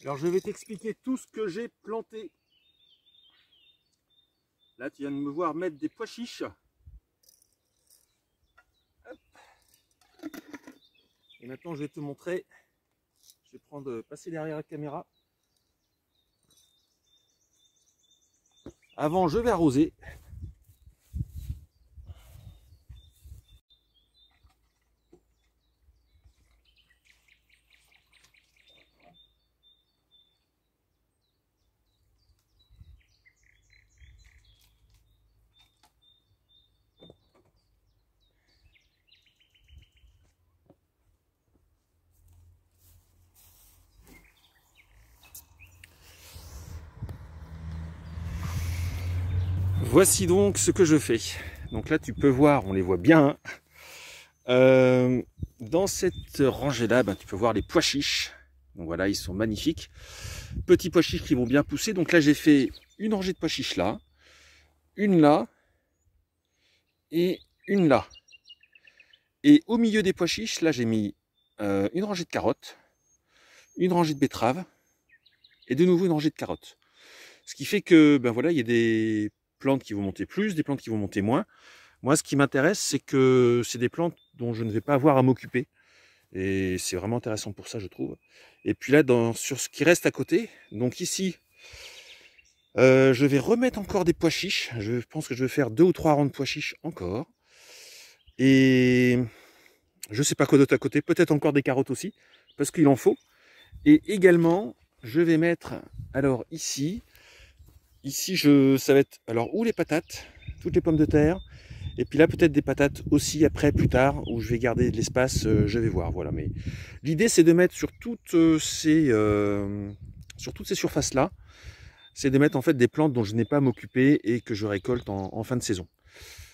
Alors je vais t'expliquer tout ce que j'ai planté. Là tu viens de me voir mettre des pois chiches. Hop. Et maintenant je vais te montrer. Je vais passer derrière la caméra. Avant je vais arroser. Voici donc ce que je fais. Donc là tu peux voir, on les voit bien. Dans cette rangée-là, tu peux voir les pois chiches. Donc voilà, ils sont magnifiques. Petits pois chiches qui vont bien pousser. Donc là j'ai fait une rangée de pois chiches là, une là et une là. Et au milieu des pois chiches, là j'ai mis une rangée de carottes, une rangée de betteraves et de nouveau une rangée de carottes. Ce qui fait que voilà, il y a des plantes qui vont monter plus, des plantes qui vont monter moins. Moi, ce qui m'intéresse, c'est que c'est des plantes dont je ne vais pas avoir à m'occuper. Et c'est vraiment intéressant pour ça, je trouve. Et puis là, sur ce qui reste à côté, donc ici, je vais remettre encore des pois chiches. Je pense que je vais faire 2 ou 3 rangs de pois chiches encore. Et je sais pas quoi d'autre à côté, peut-être encore des carottes aussi, parce qu'il en faut. Et également, je vais mettre, alors ici, ça va être, alors ou les patates, toutes les pommes de terre, et puis là peut-être des patates aussi après, plus tard, où je vais garder de l'espace, je vais voir, voilà. Mais l'idée c'est de mettre sur toutes ces surfaces-là, c'est de mettre en fait des plantes dont je n'ai pas à m'occuper et que je récolte en fin de saison.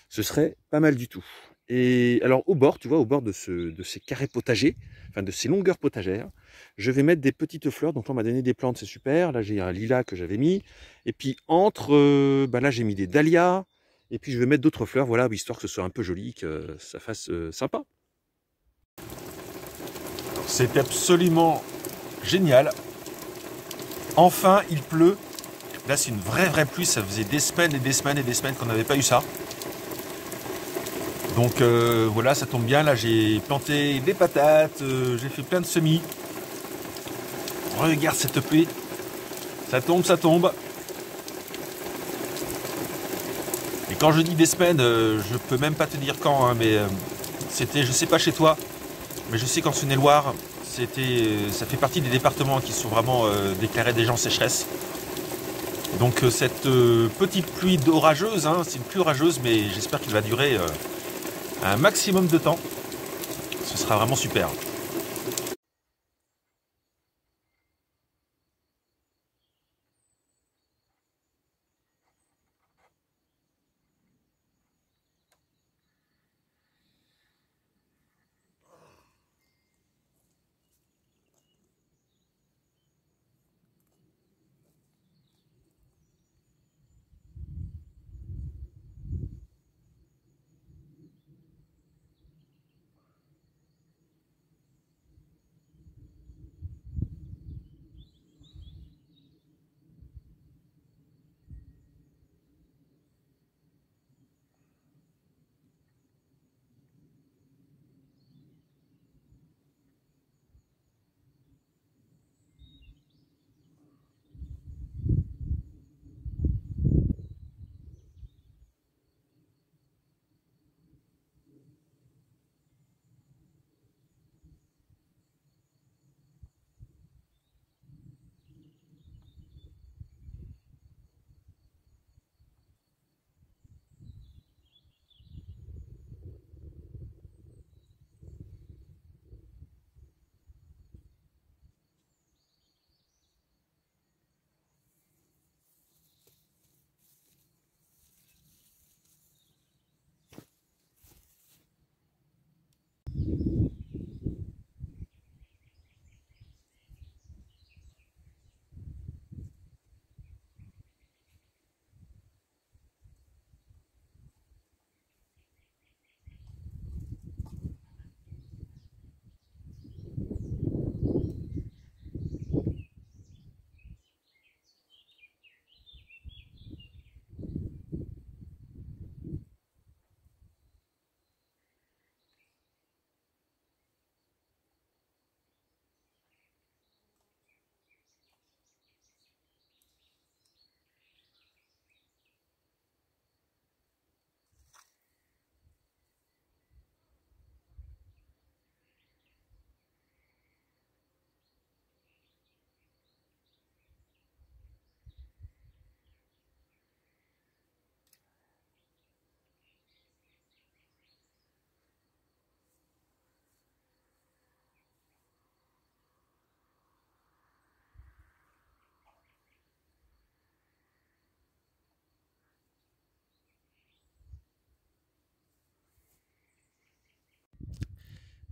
Ce serait pas mal du tout. Et alors au bord, tu vois, au bord de ces carrés potagers, enfin de ces longueurs potagères, je vais mettre des petites fleurs. Donc là, on m'a donné des plantes, c'est super. Là, j'ai un lilas que j'avais mis. Et puis entre, là, j'ai mis des dahlias. Et puis je vais mettre d'autres fleurs, voilà, histoire que ce soit un peu joli, que ça fasse sympa. C'est absolument génial. Enfin, il pleut. Là, c'est une vraie pluie. Ça faisait des semaines et des semaines et des semaines qu'on n'avait pas eu ça. Donc voilà, ça tombe bien. Là, j'ai planté des patates, j'ai fait plein de semis. Regarde cette pluie. Ça tombe, ça tombe. Et quand je dis des semaines, je peux même pas te dire quand, hein, mais c'était, je sais pas chez toi, mais je sais qu'en Saône-et-Loire, ça fait partie des départements qui sont vraiment déclarés déjà en sécheresse. Donc cette petite pluie orageuse, hein, c'est une pluie orageuse, mais j'espère qu'elle va durer un maximum de temps. Ce sera vraiment super.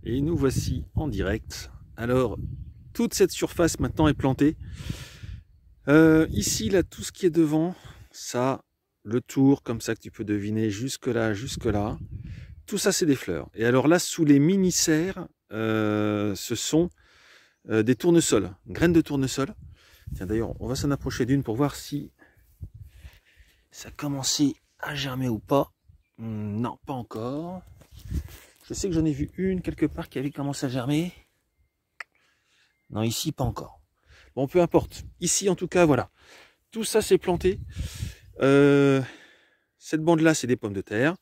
Et nous voici en direct. Alors, toute cette surface maintenant est plantée. Ici, là, tout ce qui est devant, ça, le tour, comme ça que tu peux deviner, jusque là, tout ça, c'est des fleurs. Et alors là, sous les mini-serres, ce sont des tournesols, graines de tournesol. Tiens, d'ailleurs, on va s'en approcher d'une pour voir si ça a commencé à germer ou pas. Non, pas encore. Je sais que j'en ai vu une quelque part qui avait commencé à germer. Non, ici, pas encore. Bon, peu importe. Ici, en tout cas, voilà. Tout ça, c'est planté. Cette bande-là, c'est des pommes de terre.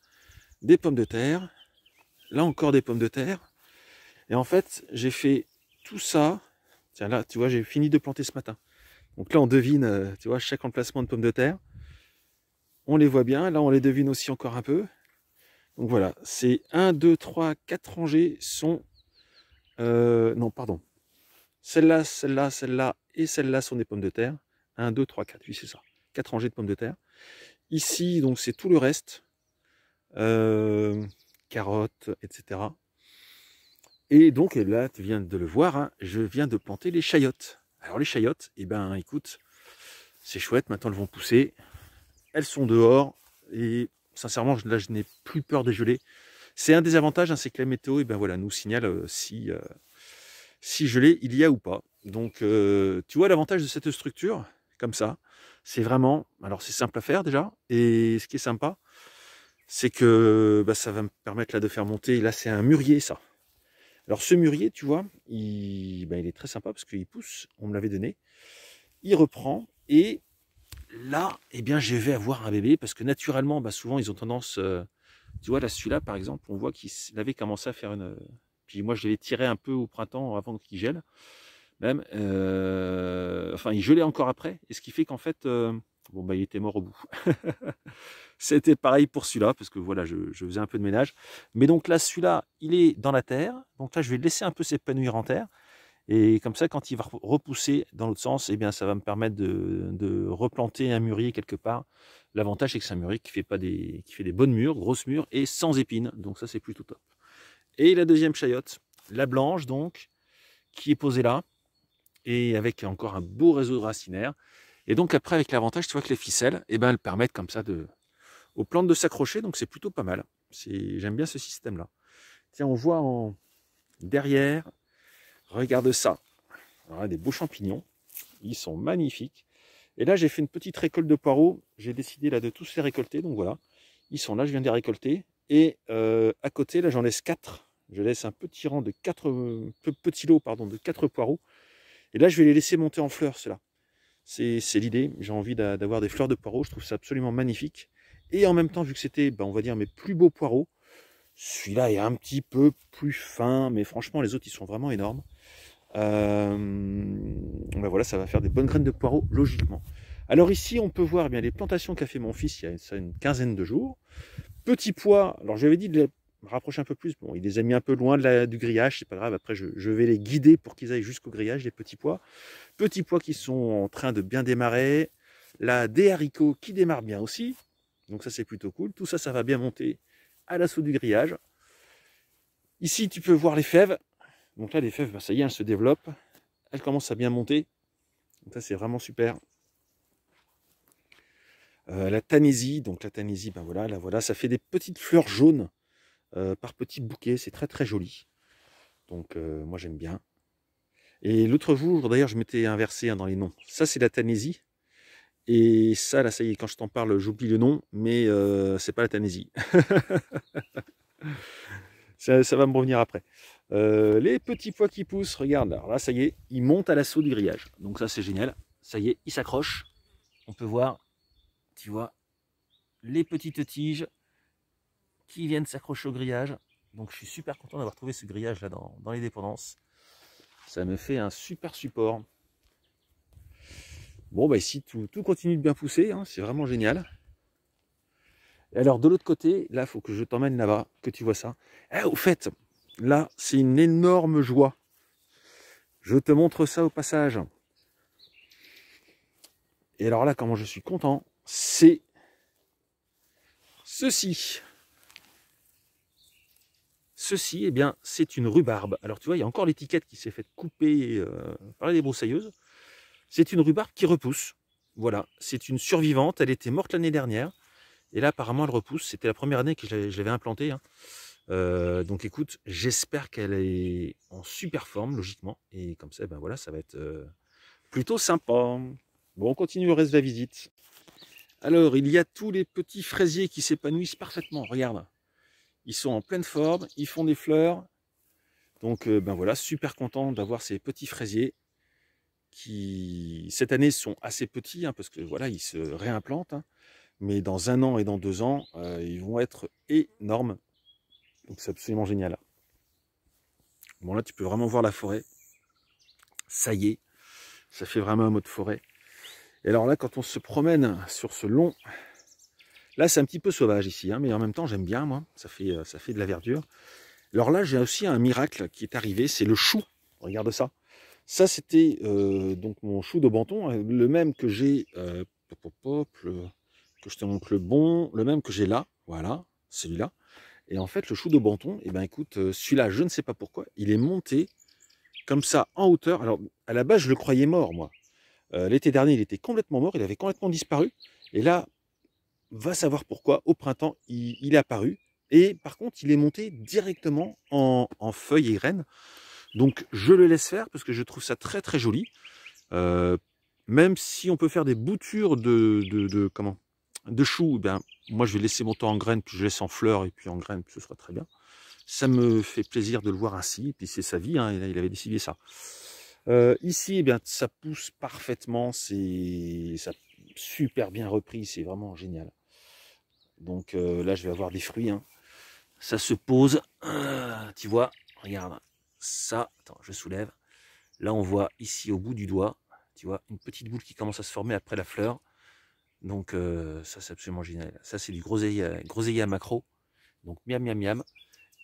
Des pommes de terre. Là, encore des pommes de terre. Et en fait, j'ai fait tout ça. Tiens, là, tu vois, j'ai fini de planter ce matin. Donc là, on devine, tu vois, chaque emplacement de pommes de terre. On les voit bien. Là, on les devine aussi encore un peu. Donc voilà, c'est 1, 2, 3, 4 rangées sont... non, pardon. Celle-là, celle-là, celle-là et celle-là sont des pommes de terre. 1, 2, 3, 4, oui, c'est ça. 4 rangées de pommes de terre. Ici, donc, c'est tout le reste. Carottes, etc. Et donc, là, tu viens de le voir, hein, je viens de planter les chayotes. Alors, les chayotes, eh ben, écoute, c'est chouette, maintenant elles vont pousser. Elles sont dehors et sincèrement, là, je n'ai plus peur des gelées. C'est un des avantages, hein, c'est que la météo, eh ben, voilà, nous signale si gelée il y a ou pas. Donc, tu vois l'avantage de cette structure, comme ça, c'est vraiment, alors c'est simple à faire déjà, et ce qui est sympa, c'est que bah, ça va me permettre là de faire monter, là c'est un mûrier ça. Alors ce mûrier, tu vois, il est très sympa parce qu'il pousse, on me l'avait donné, il reprend, et là, eh bien, je vais avoir un bébé, parce que naturellement, bah, souvent ils ont tendance, tu vois, là celui-là par exemple, on voit qu'il avait commencé à faire une... Puis moi je l'avais tiré un peu au printemps avant qu'il gèle, même, enfin il gelait encore après, et ce qui fait qu'en fait, bon bah il était mort au bout. C'était pareil pour celui-là, parce que voilà, je faisais un peu de ménage. Mais donc là, celui-là, il est dans la terre. Donc là, je vais le laisser un peu s'épanouir en terre. Et comme ça, quand il va repousser dans l'autre sens, eh bien, ça va me permettre de replanter un mûrier quelque part. L'avantage, c'est que c'est un mûrier qui fait des bonnes mûres, grosses mûres, et sans épines. Donc ça, c'est plutôt top. Et la deuxième chayotte, la blanche, donc, qui est posée là, et avec encore un beau réseau de racinaires. Et donc après, avec l'avantage, tu vois que les ficelles, eh ben, elles permettent comme ça aux plantes de s'accrocher, donc c'est plutôt pas mal. J'aime bien ce système-là. Tiens, on voit derrière, regarde ça, voilà, des beaux champignons, ils sont magnifiques. Et là, j'ai fait une petite récolte de poireaux, j'ai décidé là de tous les récolter, donc voilà, ils sont là, je viens de les récolter. Et à côté, là, j'en laisse 4. Je laisse un petit rang de 4 petits lots, pardon, de 4 poireaux. Et là, je vais les laisser monter en fleurs, ceux-là. C'est l'idée, j'ai envie d'avoir des fleurs de poireaux, je trouve ça absolument magnifique. Et en même temps, vu que c'était, on va dire, mes plus beaux poireaux, celui-là est un petit peu plus fin, mais franchement, les autres, ils sont vraiment énormes. Ben voilà, ça va faire des bonnes graines de poireaux, logiquement. Alors ici, on peut voir bien les plantations qu'a fait mon fils il y a ça, une quinzaine de jours. Petits pois, alors j'avais dit de les rapprocher un peu plus, bon, il les a mis un peu loin du grillage, c'est pas grave, après je vais les guider pour qu'ils aillent jusqu'au grillage, les petits pois. Petits pois qui sont en train de bien démarrer. Là, des haricots qui démarrent bien aussi. Donc ça, c'est plutôt cool. Tout ça, ça va bien monter à l'assaut du grillage. Ici, tu peux voir les fèves. Donc là, les fèves, ben, ça y est, elles se développent. Elles commencent à bien monter. Donc ça, c'est vraiment super. La tanésie. Donc la tanésie, ben voilà, là, voilà, ça fait des petites fleurs jaunes par petits bouquets. C'est très, très joli. Donc moi, j'aime bien. Et l'autre jour, d'ailleurs, je m'étais inversé dans les noms. Ça, c'est la tanésie. Et ça, là, ça y est, quand je t'en parle, j'oublie le nom, mais c'est pas la tanésie. ça va me revenir après. Les petits pois qui poussent, regarde, alors là, ça y est, ils montent à l'assaut du grillage. Donc ça, c'est génial. Ça y est, ils s'accrochent. On peut voir, tu vois, les petites tiges qui viennent s'accrocher au grillage. Donc je suis super content d'avoir trouvé ce grillage là dans les dépendances. Ça me fait un super support. Bon, bah ici, tout continue de bien pousser, hein, c'est vraiment génial. Et alors, de l'autre côté, là, il faut que je t'emmène là-bas, que tu vois ça. Eh, au fait, là, c'est une énorme joie. Je te montre ça au passage. Et alors là, comment je suis content, c'est ceci. Ceci, eh bien, c'est une rhubarbe. Alors tu vois, il y a encore l'étiquette qui s'est faite couper par les débroussailleuses. C'est une rhubarbe qui repousse. Voilà, c'est une survivante. Elle était morte l'année dernière. Et là, apparemment, elle repousse. C'était la première année que je l'avais implantée, hein. Donc écoute, j'espère qu'elle est en super forme, logiquement. Et comme ça, ben voilà, ça va être plutôt sympa. Bon, on continue le reste de la visite. Alors, il y a tous les petits fraisiers qui s'épanouissent parfaitement. Regarde, ils sont en pleine forme, ils font des fleurs. Donc, ben voilà, super content d'avoir ces petits fraisiers qui, cette année, sont assez petits, hein, parce que voilà, ils se réimplantent. Hein. Mais dans 1 an et dans 2 ans, ils vont être énormes. Donc, c'est absolument génial. Bon, là, tu peux vraiment voir la forêt. Ça y est, ça fait vraiment un mode forêt. Et alors là, quand on se promène sur ce long... Là, c'est un petit peu sauvage ici, hein, mais en même temps, j'aime bien, moi. Ça fait de la verdure. Alors là, j'ai aussi un miracle qui est arrivé, c'est le chou. Regarde ça. Ça, c'était donc mon chou de Banton, le même que j'ai... que je te montre le bon, le même que j'ai là. Voilà, celui-là. Et en fait, le chou de Banton, eh ben, écoute, celui-là, je ne sais pas pourquoi, il est monté comme ça en hauteur. Alors, à la base, je le croyais mort, moi. L'été dernier, il était complètement mort, il avait complètement disparu. Et là, va savoir pourquoi, au printemps, il est apparu. Et par contre, il est monté directement en feuilles et graines. Donc, je le laisse faire parce que je trouve ça très très joli. Même si on peut faire des boutures de choux, ben, moi je vais laisser mon temps en graines, puis je laisse en fleurs et puis en graines, ce sera très bien. Ça me fait plaisir de le voir ainsi, et puis c'est sa vie, hein, il avait décidé ça. Ici, eh bien, ça pousse parfaitement, ça a super bien repris, c'est vraiment génial. Donc là, je vais avoir des fruits. Hein. Ça se pose, tu vois, regarde, ça, attends, je soulève. Là, on voit ici au bout du doigt, tu vois, une petite boule qui commence à se former après la fleur. Donc ça, c'est absolument génial. Ça, c'est du groseillier à macro. Donc miam, miam, miam.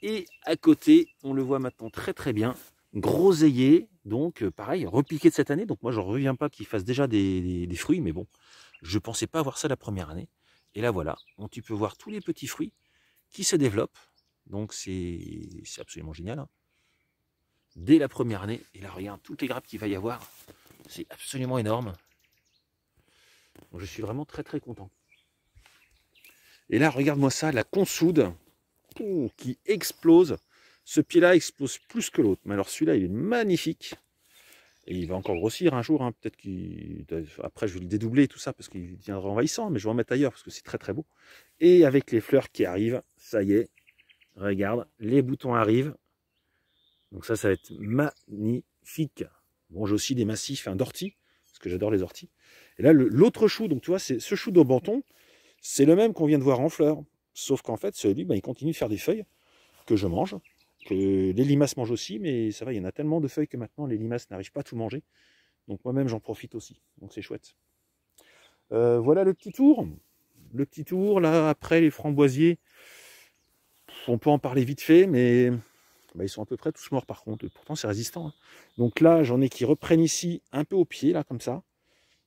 Et à côté, on le voit maintenant très très bien, groseillier, donc pareil, repiqué de cette année. Donc moi, je ne reviens pas qu'il fasse déjà des fruits, mais bon, je ne pensais pas avoir ça la première année. Et là, voilà, donc, tu peux voir tous les petits fruits qui se développent. Donc c'est absolument génial. Hein. Dès la première année, et là, regarde, toutes les grappes qu'il va y avoir, c'est absolument énorme. Donc, je suis vraiment très très content. Et là, regarde-moi ça, la consoude qui explose. Ce pied-là explose plus que l'autre. Mais alors celui-là, il est magnifique. Et il va encore grossir un jour. Hein. Peut-être qu'après, je vais le dédoubler et tout ça parce qu'il deviendra envahissant. Mais je vais en mettre ailleurs parce que c'est très très beau. Et avec les fleurs qui arrivent, ça y est. Regarde, les boutons arrivent. Donc ça va être magnifique. Bon, j'ai aussi des massifs d'orties. Parce que j'adore les orties. Et là, l'autre chou, donc tu vois, c'est ce chou de Banton. C'est le même qu'on vient de voir en fleurs. Sauf qu'en fait, celui, il continue de faire des feuilles que je mange, que les limaces mangent aussi, mais ça va, il y en a tellement de feuilles que maintenant les limaces n'arrivent pas à tout manger. Donc moi-même, j'en profite aussi. Donc c'est chouette. Voilà le petit tour. Le petit tour, là, après les framboisiers, on peut en parler vite fait, mais ils sont à peu près tous morts par contre. Pourtant, c'est résistant. Hein. Donc là, j'en ai qui reprennent ici, un peu au pied, là, comme ça.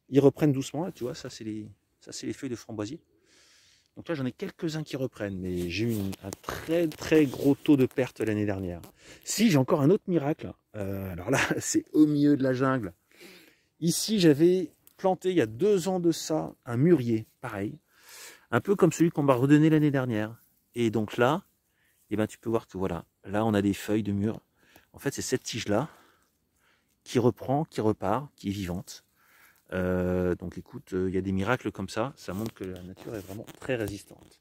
Ils reprennent doucement, là, tu vois, ça, c'est les feuilles de framboisier. Donc là, j'en ai quelques-uns qui reprennent, mais j'ai eu un très très gros taux de perte l'année dernière. Si, j'ai encore un autre miracle. Alors là, c'est au milieu de la jungle. Ici, j'avais planté il y a 2 ans de ça un mûrier, pareil. Un peu comme celui qu'on m'a redonné l'année dernière. Et donc là, eh ben, tu peux voir que voilà, là, on a des feuilles de mûr. En fait, c'est cette tige-là qui reprend, qui repart, qui est vivante. Donc écoute, il y a des miracles comme ça montre que la nature est vraiment très résistante.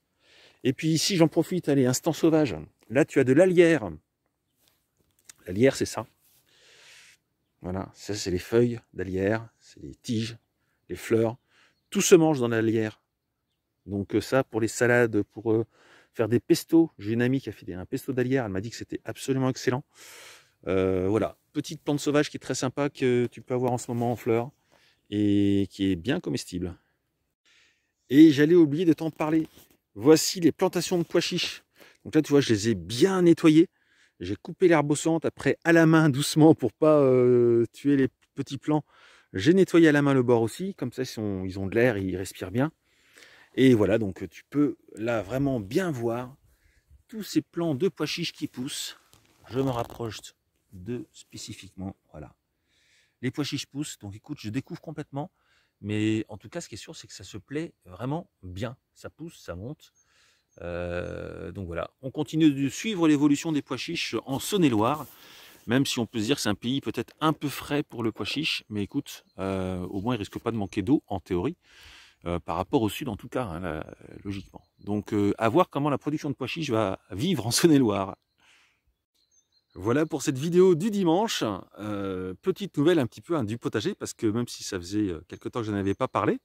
Et puis ici, j'en profite, allez, instant sauvage. Là, tu as de l'alière. L'alière, c'est ça. Voilà, ça, c'est les feuilles d'alière, c'est les tiges, les fleurs. Tout se mange dans l'alière. Donc ça, pour les salades, pour faire des pestos. J'ai une amie qui a fait un pesto d'alière, elle m'a dit que c'était absolument excellent. Voilà, petite plante sauvage qui est très sympa, que tu peux avoir en ce moment en fleurs. Et qui est bien comestible. Et j'allais oublier de t'en parler. Voici les plantations de pois chiches. Donc là, tu vois, je les ai bien nettoyées. J'ai coupé l'herbe bossante après à la main doucement pour pas tuer les petits plants. J'ai nettoyé à la main le bord aussi. Comme ça, ils ont de l'air, ils respirent bien. Et voilà, donc tu peux là vraiment bien voir tous ces plants de pois chiches qui poussent. Je me rapproche de spécifiquement, voilà. Les pois chiches poussent, donc écoute, je découvre complètement. Mais en tout cas, ce qui est sûr, c'est que ça se plaît vraiment bien. Ça pousse, ça monte. Donc voilà, on continue de suivre l'évolution des pois chiches en Saône-et-Loire, même si on peut se dire que c'est un pays peut-être un peu frais pour le pois chiche, mais écoute, au moins il risque pas de manquer d'eau en théorie, par rapport au sud en tout cas, hein, là, logiquement. Donc à voir comment la production de pois chiches va vivre en Saône-et-Loire. Voilà pour cette vidéo du dimanche. Petite nouvelle un petit peu hein, du potager, parce que même si ça faisait quelque temps que je n'en avais pas parlé,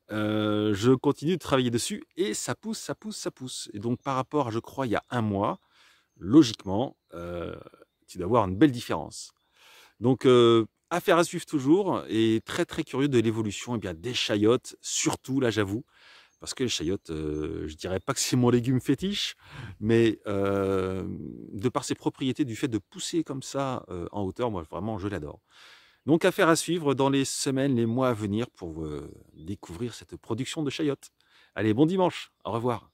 je continue de travailler dessus et ça pousse, ça pousse, ça pousse. Et donc par rapport à, je crois, il y a un mois, logiquement, tu dois voir une belle différence. Donc affaire à suivre toujours, et très très curieux de l'évolution des chayotes, surtout là j'avoue, parce que les chayotes, je dirais pas que c'est mon légume fétiche, mais de par ses propriétés, du fait de pousser comme ça en hauteur, moi vraiment je l'adore. Donc affaire à suivre dans les semaines, les mois à venir pour découvrir cette production de chayotes. Allez, bon dimanche, au revoir.